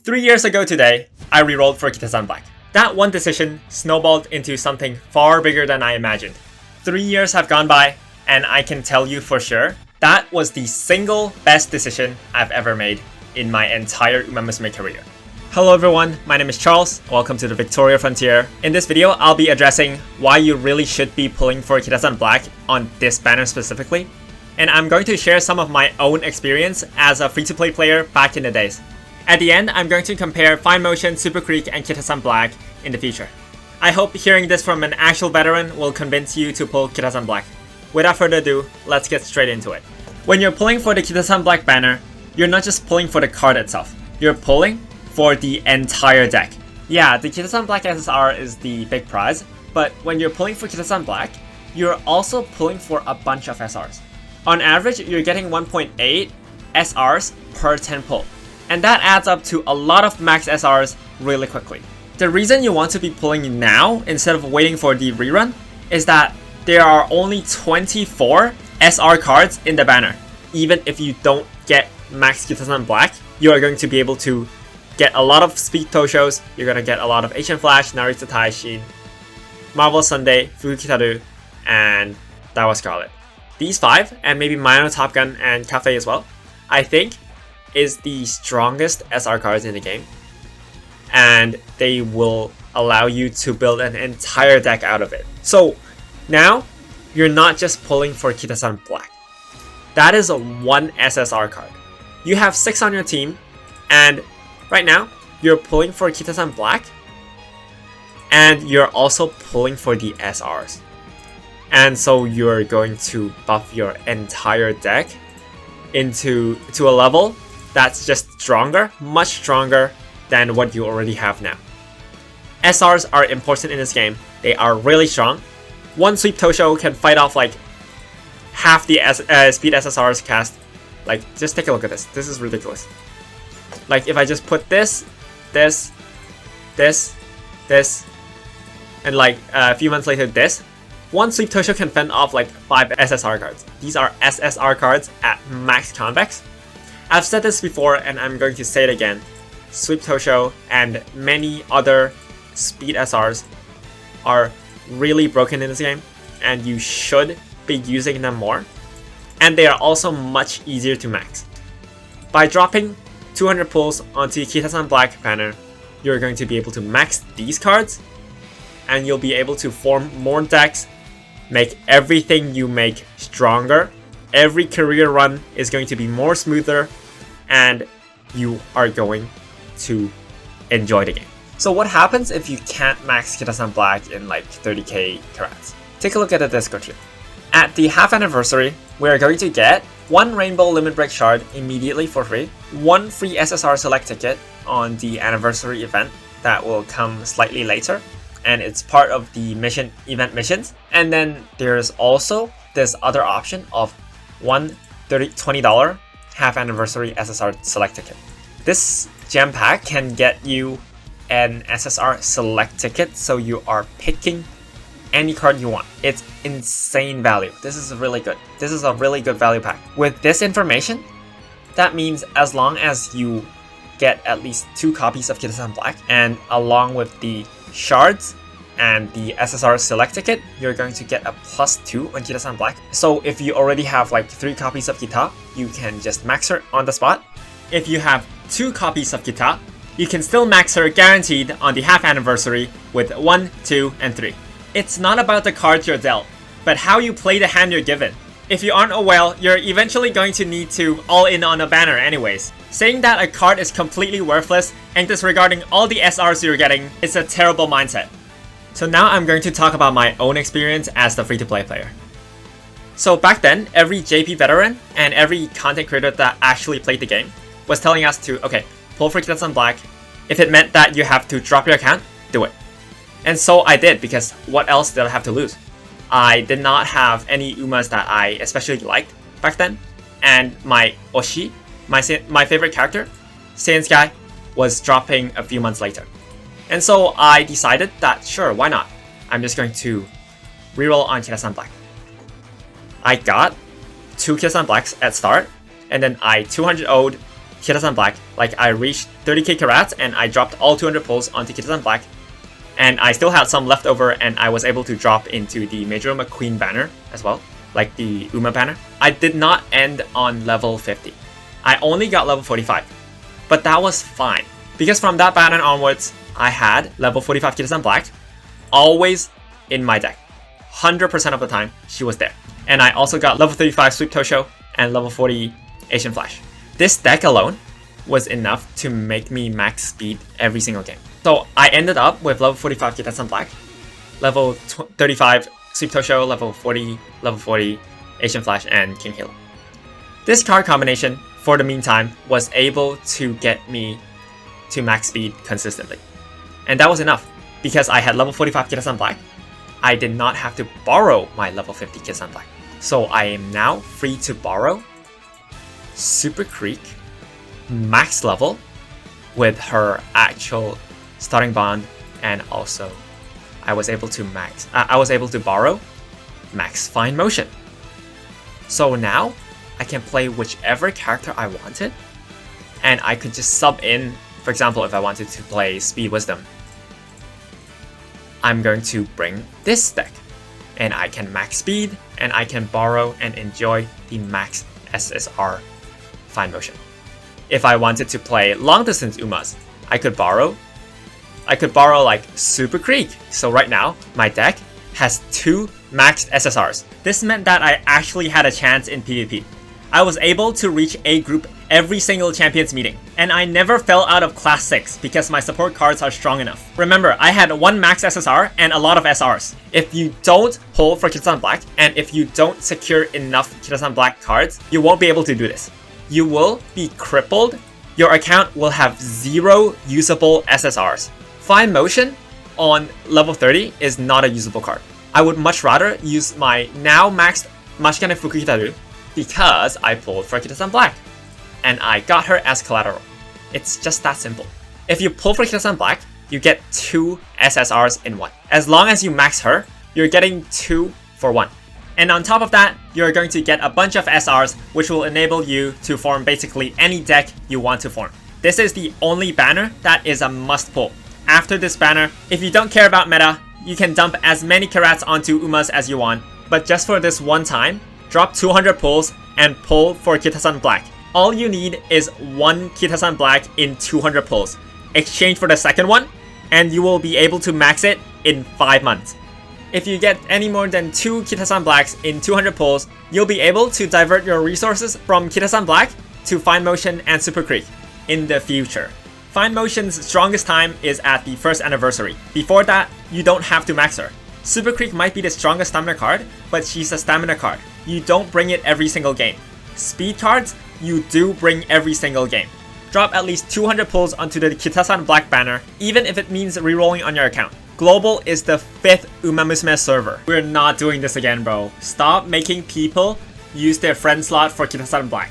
3 years ago today, I rerolled for Kitasan Black. That one decision snowballed into something far bigger than I imagined. 3 years have gone by, and I can tell you for sure, that was the single best decision I've ever made in my entire Musume career. Hello everyone, my name is Charles, welcome to the Victoria Frontier. In this video, I'll be addressing why you really should be pulling for Kitasan Black on this banner specifically, and I'm going to share some of my own experience as a free-to-play player back in the days. At the end, I'm going to compare Fine Motion, Super Creek, and Kitasan Black in the future. I hope hearing this from an actual veteran will convince you to pull Kitasan Black. Without further ado, let's get straight into it. When you're pulling for the Kitasan Black banner, you're not just pulling for the card itself, you're pulling for the entire deck. Yeah, the Kitasan Black SSR is the big prize, but when you're pulling for Kitasan Black, you're also pulling for a bunch of SRs. On average, you're getting 1.8 SRs per 10 pull, and that adds up to a lot of max SRs really quickly. The reason you want to be pulling now instead of waiting for the rerun is that there are only 24 SR cards in the banner. Even if you don't get max Kitasan Black, you are going to be able to get a lot of Speed Toshos, you're gonna get a lot of Asian Flash, Narita Taishin, Marvel Sunday, Fukitaru, and Daiwa Scarlet. These 5, and maybe Mayano Top Gun and Cafe as well, I think is the strongest SR cards in the game. And they will allow you to build an entire deck out of it. So now, you're not just pulling for Kitasan Black. That is a 1 SSR card. You have 6 on your team, and right now, you're pulling for Kitasan Black, and you're also pulling for the SRs. And so you're going to buff your entire deck to a level that's just stronger, much stronger than what you already have now. SRs are important in this game. They are really strong. One Sweep Tosho can fight off like half the speed SSRs cast. Like, just take a look at this. This is ridiculous. Like, if I just put this, and like a few months later this, one Sweep Tosho can fend off like 5 SSR cards. These are SSR cards at max convex. I've said this before and I'm going to say it again. Sweep Tosho and many other speed SRs are really broken in this game, and you should be using them more. And they are also much easier to max. By dropping 200 pulls onto Kitasan Black banner, you're going to be able to max these cards, and you'll be able to form more decks, make everything you make stronger. Every career run is going to be more smoother, and you are going to enjoy the game. So what happens if you can't max Kitasan Black in like 30k carats? Take a look at the Discord here. At the half anniversary, we are going to get 1 Rainbow Limit Break Shard immediately for free, 1 free SSR Select ticket on the anniversary event that will come slightly later, and it's part of the event missions. And then there's also this other option of one $20 half anniversary SSR Select ticket. This gem pack can get you an SSR Select ticket, so you are picking any card you want. It's insane value. This is really good. This is a really good value pack. With this information, that means as long as you get at least 2 copies of Kitasan Black, and along with the shards and the SSR Select ticket, you're going to get a +2 on Kitasan Black. So if you already have like 3 copies of Kita, you can just max her on the spot. If you have 2 copies of Kita, you can still max her guaranteed on the half anniversary with 1, 2, and 3. It's not about the cards you're dealt, but how you play the hand you're given. If you aren't a whale, you're eventually going to need to all in on a banner anyways. Saying that a card is completely worthless and disregarding all the SRs you're getting is a terrible mindset. So now I'm going to talk about my own experience as the free-to-play player. So back then, every JP veteran and every content creator that actually played the game was telling us to, okay, pull for Kitasan Black. If it meant that you have to drop your account, do it. And so I did, because what else did I have to lose? I did not have any Umas that I especially liked back then, and my Oshi, my favorite character, Saiyan Sky, was dropping a few months later. And so I decided that sure, why not? I'm just going to reroll on Kitasan Black. I got 2 Kitasan Blacks at start, and then I 200 O'd Kitasan Black. Like I reached 30k carats and I dropped all 200 pulls onto Kitasan Black. And I still had some left over and I was able to drop into the Major Uma Queen banner as well, like the Uma banner. I did not end on level 50. I only got level 45. But that was fine. Because from that banner onwards, I had level 45 Kitasan Black always in my deck. 100% of the time, she was there. And I also got level 35 Sweep Tosho and level 40 Asian Flash. This deck alone was enough to make me max speed every single game. So I ended up with level 45 Kitasan Black, level 35 Sweep Tosho, level 40 Asian Flash, and King Halo. This card combination, for the meantime, was able to get me to max speed consistently. And that was enough, because I had level 45 Kitasan Black. I did not have to borrow my level 50 Kitasan Black. So I am now free to borrow Super Creek max level with her actual starting bond, and also I was able to borrow max fine motion. So now I can play whichever character I wanted, and I could just sub in, for example, if I wanted to play Speed Wisdom, I'm going to bring this deck, and I can max speed, and I can borrow and enjoy the max SSR fine motion. If I wanted to play long distance Umas, I could borrow like Super Creek. So right now, my deck has 2 maxed SSRs. This meant that I actually had a chance in PvP. I was able to reach A group every single champions meeting, and I never fell out of class 6 because my support cards are strong enough. Remember, I had 1 max SSR and a lot of SRs. If you don't pull for Kitasan Black, and if you don't secure enough Kitasan Black cards, you won't be able to do this. You will be crippled. Your account will have 0 usable SSRs. Fine Motion on level 30 is not a usable card. I would much rather use my now maxed Mashikane Fukukitaru because I pulled for Kitasan Black, and I got her as collateral. It's just that simple. If you pull for Kitasan Black, you get 2 SSRs in 1. As long as you max her, you're getting 2 for 1. And on top of that, you're going to get a bunch of SRs, which will enable you to form basically any deck you want to form. This is the only banner that is a must pull. After this banner, if you don't care about meta, you can dump as many carats onto Umas as you want, but just for this one time, drop 200 pulls and pull for Kitasan Black. All you need is 1 Kitasan Black in 200 pulls. Exchange for the second one, and you will be able to max it in 5 months. If you get any more than 2 Kitasan Blacks in 200 pulls, you'll be able to divert your resources from Kitasan Black to Fine Motion and Super Creek in the future. Fine Motion's strongest time is at the 1st anniversary. Before that, you don't have to max her. Super Creek might be the strongest stamina card, but she's a stamina card. You don't bring it every single game. Speed cards, you do bring every single game. Drop at least 200 pulls onto the Kitasan Black banner, even if it means rerolling on your account. Global is the 5th Uma Musume server. We're not doing this again, bro. Stop making people use their friend slot for Kitasan Black.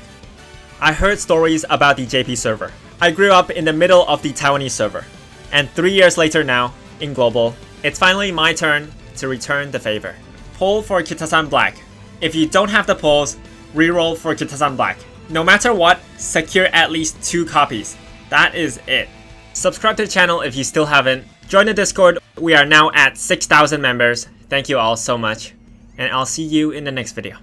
I heard stories about the JP server. I grew up in the middle of the Taiwanese server. And 3 years later now, in Global, it's finally my turn to return the favor. Pull for Kitasan Black. If you don't have the pulls, reroll for Kitasan Black. No matter what, secure at least 2 copies. That is it. Subscribe to the channel if you still haven't. Join the Discord. We are now at 6,000 members. Thank you all so much. And I'll see you in the next video.